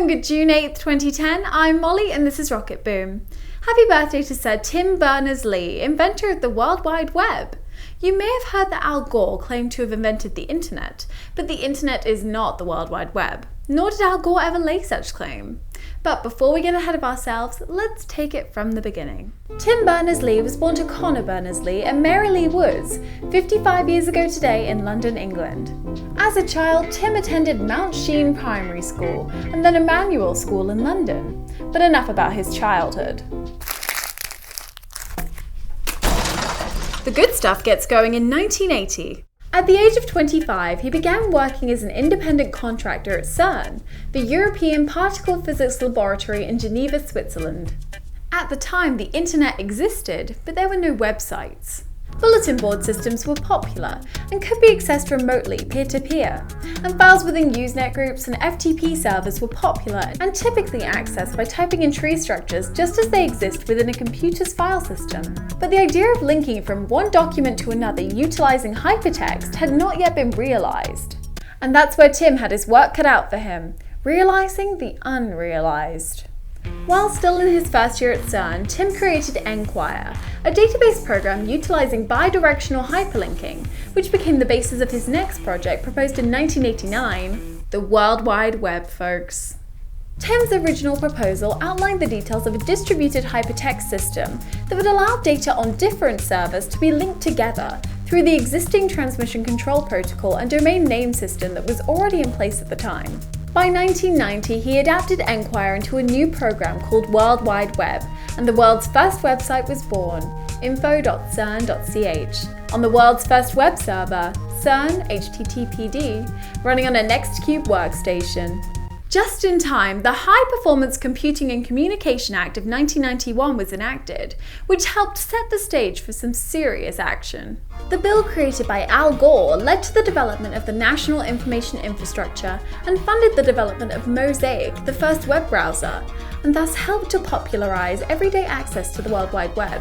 Good June 8th, 2010, I'm Molly and this is Rocket Boom. Happy birthday to Sir Tim Berners-Lee, inventor of the World Wide Web. You may have heard that Al Gore claimed to have invented the internet, but the internet is not the World Wide Web, nor did Al Gore ever lay such claim. But before we get ahead of ourselves, let's take it from the beginning. Tim Berners-Lee was born to Connor Berners-Lee and Mary Lee Woods 55 years ago today in London, England. As a child, Tim attended Mount Sheen Primary School and then Emmanuel School in London. But enough about his childhood. The good stuff gets going in 1980. At the age of 25, he began working as an independent contractor at CERN, the European Particle Physics Laboratory in Geneva, Switzerland. At the time, the internet existed, but there were no websites. Bulletin board systems were popular and could be accessed remotely peer-to-peer, and files within Usenet groups and FTP servers were popular and typically accessed by typing in tree structures just as they exist within a computer's file system. But the idea of linking from one document to another utilizing hypertext had not yet been realized. And that's where Tim had his work cut out for him, realizing the unrealized. While still in his first year at CERN, Tim created Enquire, a database program utilizing bidirectional hyperlinking, which became the basis of his next project proposed in 1989, the World Wide Web, folks. Tim's original proposal outlined the details of a distributed hypertext system that would allow data on different servers to be linked together through the existing transmission control protocol and domain name system that was already in place at the time. By 1990, he adapted Enquire into a new program called World Wide Web, and the world's first website was born, info.cern.ch, on the world's first web server, CERN HTTPD, running on a Nextcube workstation. Just in time, the High Performance Computing and Communication Act of 1991 was enacted, which helped set the stage for some serious action. The bill created by Al Gore led to the development of the National Information Infrastructure and funded the development of Mosaic, the first web browser, and thus helped to popularize everyday access to the World Wide Web.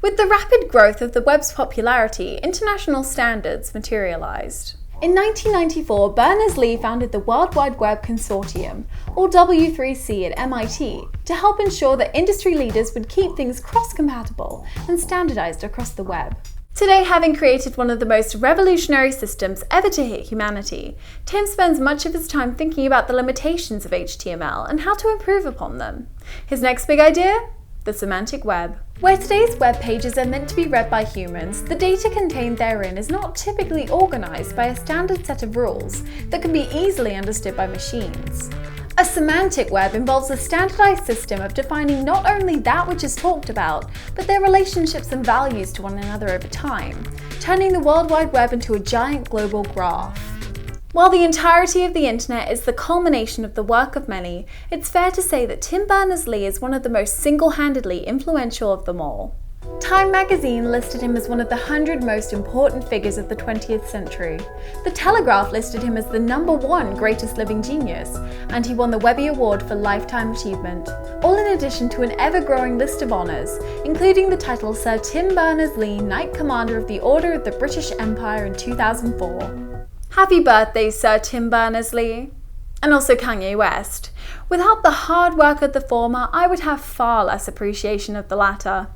With the rapid growth of the web's popularity, international standards materialized. In 1994, Berners-Lee founded the World Wide Web Consortium, or W3C at MIT, to help ensure that industry leaders would keep things cross-compatible and standardized across the web. Today, having created one of the most revolutionary systems ever to hit humanity, Tim spends much of his time thinking about the limitations of HTML and how to improve upon them. His next big idea? The Semantic Web. Where today's web pages are meant to be read by humans, the data contained therein is not typically organized by a standard set of rules that can be easily understood by machines. A semantic web involves a standardized system of defining not only that which is talked about, but their relationships and values to one another over time, turning the World Wide Web into a giant global graph. While the entirety of the internet is the culmination of the work of many, it's fair to say that Tim Berners-Lee is one of the most single-handedly influential of them all. Time magazine listed him as one of the 100 most important figures of the 20th century. The Telegraph listed him as the #1 greatest living genius, and he won the Webby Award for Lifetime Achievement, all in addition to an ever-growing list of honours, including the title Sir Tim Berners-Lee, Knight Commander of the Order of the British Empire in 2004. Happy birthday, Sir Tim Berners-Lee. And also Kanye West. Without the hard work of the former, I would have far less appreciation of the latter.